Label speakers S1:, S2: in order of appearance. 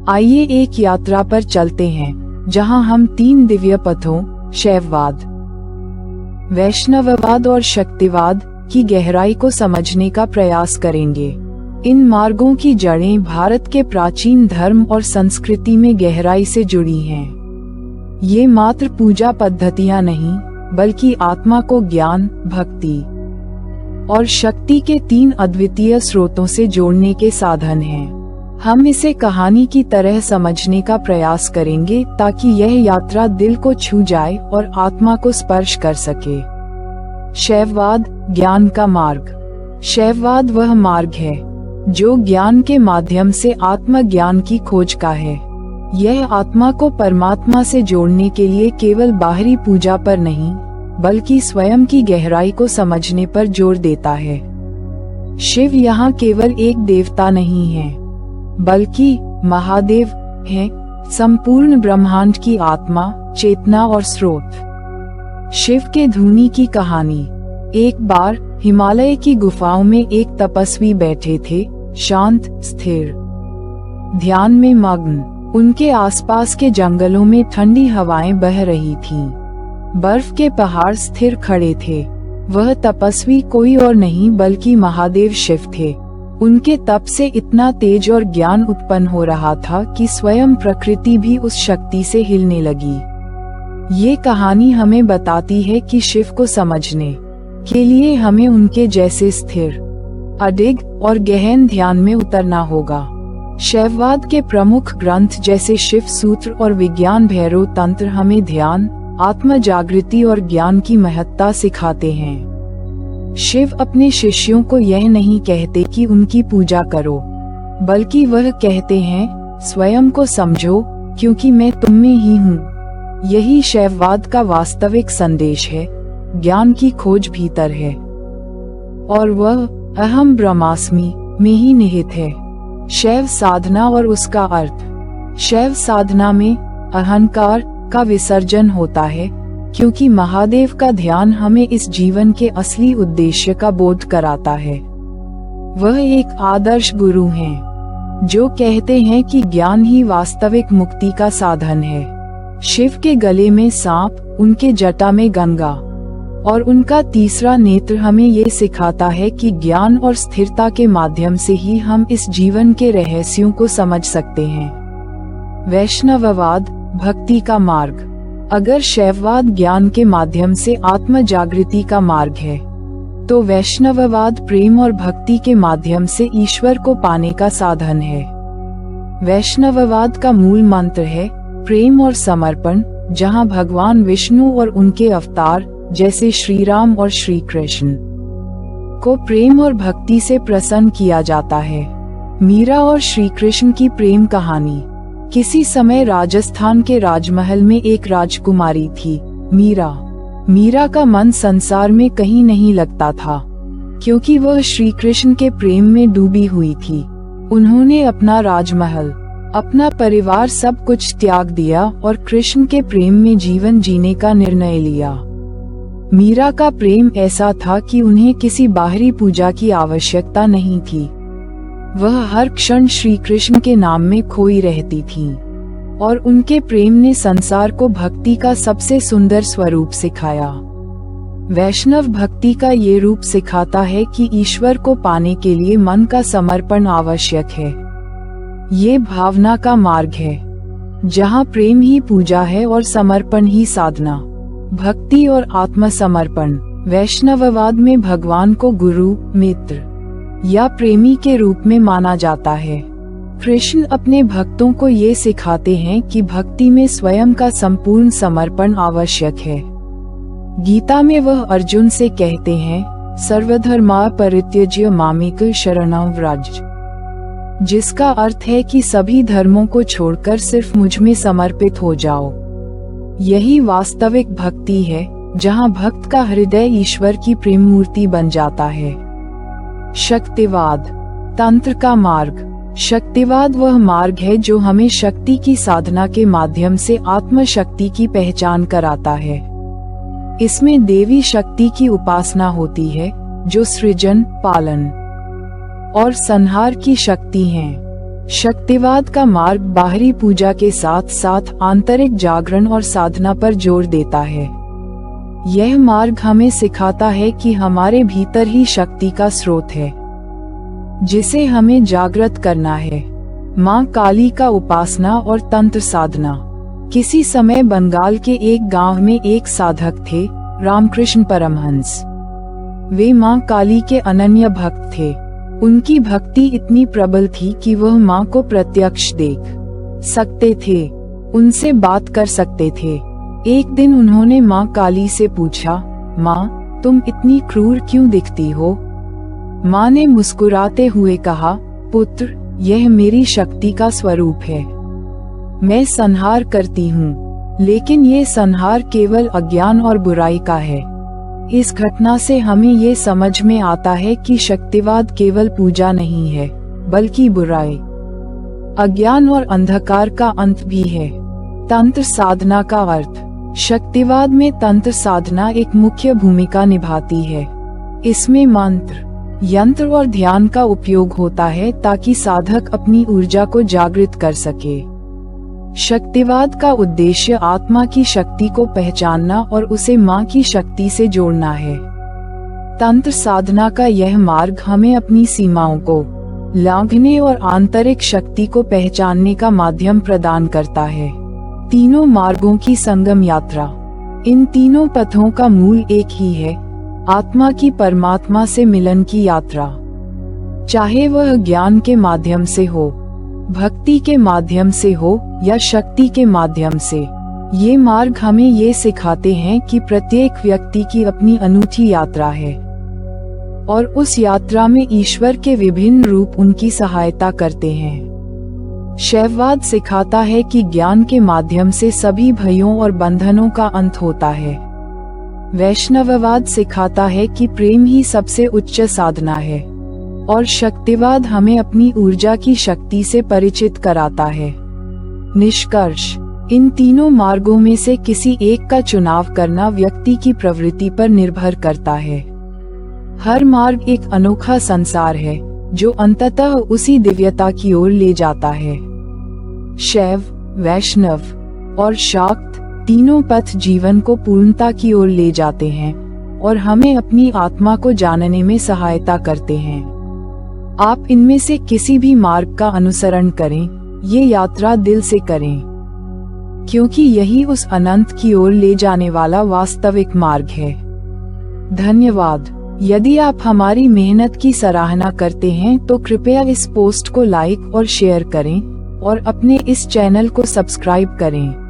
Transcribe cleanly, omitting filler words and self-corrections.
S1: आइए एक यात्रा पर चलते हैं जहां हम 3 दिव्य पथों शैववाद, वैष्णववाद और शक्तिवाद की गहराई को समझने का प्रयास करेंगे। इन मार्गों की जड़ें भारत के प्राचीन धर्म और संस्कृति में गहराई से जुड़ी हैं। ये मात्र पूजा पद्धतियां नहीं, बल्कि आत्मा को ज्ञान, भक्ति और शक्ति के 3 अद्वितीय स्रोतों से जोड़ने के साधन हैं। हम इसे कहानी की तरह समझने का प्रयास करेंगे ताकि यह यात्रा दिल को छू जाए और आत्मा को स्पर्श कर सके। शैववाद, ज्ञान का मार्ग। शैववाद वह मार्ग है जो ज्ञान के माध्यम से आत्मज्ञान की खोज का है। यह आत्मा को परमात्मा से जोड़ने के लिए केवल बाहरी पूजा पर नहीं, बल्कि स्वयं की गहराई को समझने पर जोर देता है। शिव यहाँ केवल एक देवता नहीं है, बल्कि महादेव है, संपूर्ण ब्रह्मांड की आत्मा, चेतना और स्रोत। शिव के धुनी की कहानी। एक बार हिमालय की गुफाओं में एक तपस्वी बैठे थे, शांत, स्थिर, ध्यान में मग्न। उनके आसपास के जंगलों में ठंडी हवाएं बह रही थीं। बर्फ के पहाड़ स्थिर खड़े थे। वह तपस्वी कोई और नहीं बल्कि महादेव शिव थे। उनके तप से इतना तेज और ज्ञान उत्पन्न हो रहा था कि स्वयं प्रकृति भी उस शक्ति से हिलने लगी। ये कहानी हमें बताती है कि शिव को समझने के लिए हमें उनके जैसे स्थिर, अडिग और गहन ध्यान में उतरना होगा। शैववाद के प्रमुख ग्रंथ जैसे शिव सूत्र और विज्ञान भैरव तंत्र हमें ध्यान, आत्म जागृति और ज्ञान की महत्ता सिखाते हैं। शिव अपने शिष्यों को यह नहीं कहते कि उनकी पूजा करो, बल्कि वह कहते हैं, स्वयं को समझो, क्योंकि मैं तुम में ही हूँ। यही शैववाद का वास्तविक संदेश है। ज्ञान की खोज भीतर है और वह अहम ब्रह्मास्मि में ही निहित है। शैव साधना और उसका अर्थ। शैव साधना में अहंकार का विसर्जन होता है, क्योंकि महादेव का ध्यान हमें इस जीवन के असली उद्देश्य का बोध कराता है। वह एक आदर्श गुरु हैं, जो कहते हैं कि ज्ञान ही वास्तविक मुक्ति का साधन है। शिव के गले में सांप, उनके जटा में गंगा और उनका तीसरा नेत्र हमें ये सिखाता है कि ज्ञान और स्थिरता के माध्यम से ही हम इस जीवन के रहस्यों को समझ सकते हैं। वैष्णववाद, भक्ति का मार्ग। अगर शैववाद ज्ञान के माध्यम से आत्म जागृति का मार्ग है, तो वैष्णववाद प्रेम और भक्ति के माध्यम से ईश्वर को पाने का साधन है। वैष्णववाद का मूल मंत्र है प्रेम और समर्पण, जहां भगवान विष्णु और उनके अवतार जैसे श्री राम और श्री कृष्ण को प्रेम और भक्ति से प्रसन्न किया जाता है। मीरा और श्री कृष्ण की प्रेम कहानी। किसी समय राजस्थान के राजमहल में एक राजकुमारी थी, मीरा। मीरा का मन संसार में कहीं नहीं लगता था, क्योंकि वह श्री कृष्ण के प्रेम में डूबी हुई थी। उन्होंने अपना राजमहल, अपना परिवार सब कुछ त्याग दिया और कृष्ण के प्रेम में जीवन जीने का निर्णय लिया। मीरा का प्रेम ऐसा था कि उन्हें किसी बाहरी पूजा की आवश्यकता नहीं थी। वह हर क्षण श्री कृष्ण के नाम में खोई रहती थीं, और उनके प्रेम ने संसार को भक्ति का सबसे सुंदर स्वरूप सिखाया। वैष्णव भक्ति का ये रूप सिखाता है कि ईश्वर को पाने के लिए मन का समर्पण आवश्यक है। ये भावना का मार्ग है, जहाँ प्रेम ही पूजा है और समर्पण ही साधना। भक्ति और आत्मसमर्पण। वैष्णववाद में भगवान को गुरु, मित्र या प्रेमी के रूप में माना जाता है। कृष्ण अपने भक्तों को ये सिखाते हैं कि भक्ति में स्वयं का संपूर्ण समर्पण आवश्यक है। गीता में वह अर्जुन से कहते हैं, सर्वधर्मा परित्यज्य मामेकं शरणं व्रज, जिसका अर्थ है कि सभी धर्मों को छोड़कर सिर्फ मुझ में समर्पित हो जाओ। यही वास्तविक भक्ति है, जहाँ भक्त का हृदय ईश्वर की प्रेम मूर्ति बन जाता है। शक्तिवाद, तंत्र का मार्ग। शक्तिवाद वह मार्ग है जो हमें शक्ति की साधना के माध्यम से आत्म शक्ति की पहचान कराता है। इसमें देवी शक्ति की उपासना होती है, जो सृजन, पालन और संहार की शक्ति हैं। शक्तिवाद का मार्ग बाहरी पूजा के साथ साथ आंतरिक जागरण और साधना पर जोर देता है। यह मार्ग हमें सिखाता है कि हमारे भीतर ही शक्ति का स्रोत है, जिसे हमें जागृत करना है। माँ काली का उपासना और तंत्र साधना। किसी समय बंगाल के एक गांव में एक साधक थे, रामकृष्ण परमहंस। वे माँ काली के अनन्य भक्त थे। उनकी भक्ति इतनी प्रबल थी कि वह माँ को प्रत्यक्ष देख सकते थे, उनसे बात कर सकते थे। एक दिन उन्होंने माँ काली से पूछा, माँ, तुम इतनी क्रूर क्यों दिखती हो? माँ ने मुस्कुराते हुए कहा, पुत्र, यह मेरी शक्ति का स्वरूप है। मैं संहार करती हूँ, लेकिन ये संहार केवल अज्ञान और बुराई का है। इस घटना से हमें ये समझ में आता है कि शक्तिवाद केवल पूजा नहीं है, बल्कि बुराई, अज्ञान और अंधकार का अंत भी है। तंत्र साधना का अर्थ। शक्तिवाद में तंत्र साधना एक मुख्य भूमिका निभाती है। इसमें मंत्र, यंत्र और ध्यान का उपयोग होता है ताकि साधक अपनी ऊर्जा को जागृत कर सके। शक्तिवाद का उद्देश्य आत्मा की शक्ति को पहचानना और उसे माँ की शक्ति से जोड़ना है। तंत्र साधना का यह मार्ग हमें अपनी सीमाओं को लांघने और आंतरिक शक्ति को पहचानने का माध्यम प्रदान करता है। तीनों मार्गों की संगम यात्रा। इन तीनों पथों का मूल एक ही है, आत्मा की परमात्मा से मिलन की यात्रा। चाहे वह ज्ञान के माध्यम से हो, भक्ति के माध्यम से हो या शक्ति के माध्यम से, ये मार्ग हमें ये सिखाते हैं कि प्रत्येक व्यक्ति की अपनी अनूठी यात्रा है और उस यात्रा में ईश्वर के विभिन्न रूप उनकी सहायता करते हैं। शैववाद सिखाता है कि ज्ञान के माध्यम से सभी भयों और बंधनों का अंत होता है। वैष्णववाद सिखाता है कि प्रेम ही सबसे उच्च साधना है और शक्तिवाद हमें अपनी ऊर्जा की शक्ति से परिचित कराता है। निष्कर्ष, इन तीनों मार्गों में से किसी एक का चुनाव करना व्यक्ति की प्रवृत्ति पर निर्भर करता है। हर मार्ग एक अनोखा संसार है जो अंततः उसी दिव्यता की ओर ले जाता है। शैव, वैष्णव और शाक्त तीनों पथ जीवन को पूर्णता की ओर ले जाते हैं और हमें अपनी आत्मा को जानने में सहायता करते हैं। आप इनमें से किसी भी मार्ग का अनुसरण करें, ये यात्रा दिल से करें, क्योंकि यही उस अनंत की ओर ले जाने वाला वास्तविक मार्ग है। धन्यवाद। यदि आप हमारी मेहनत की सराहना करते हैं तो कृपया इस पोस्ट को लाइक और शेयर करें और अपने इस चैनल को सब्सक्राइब करें।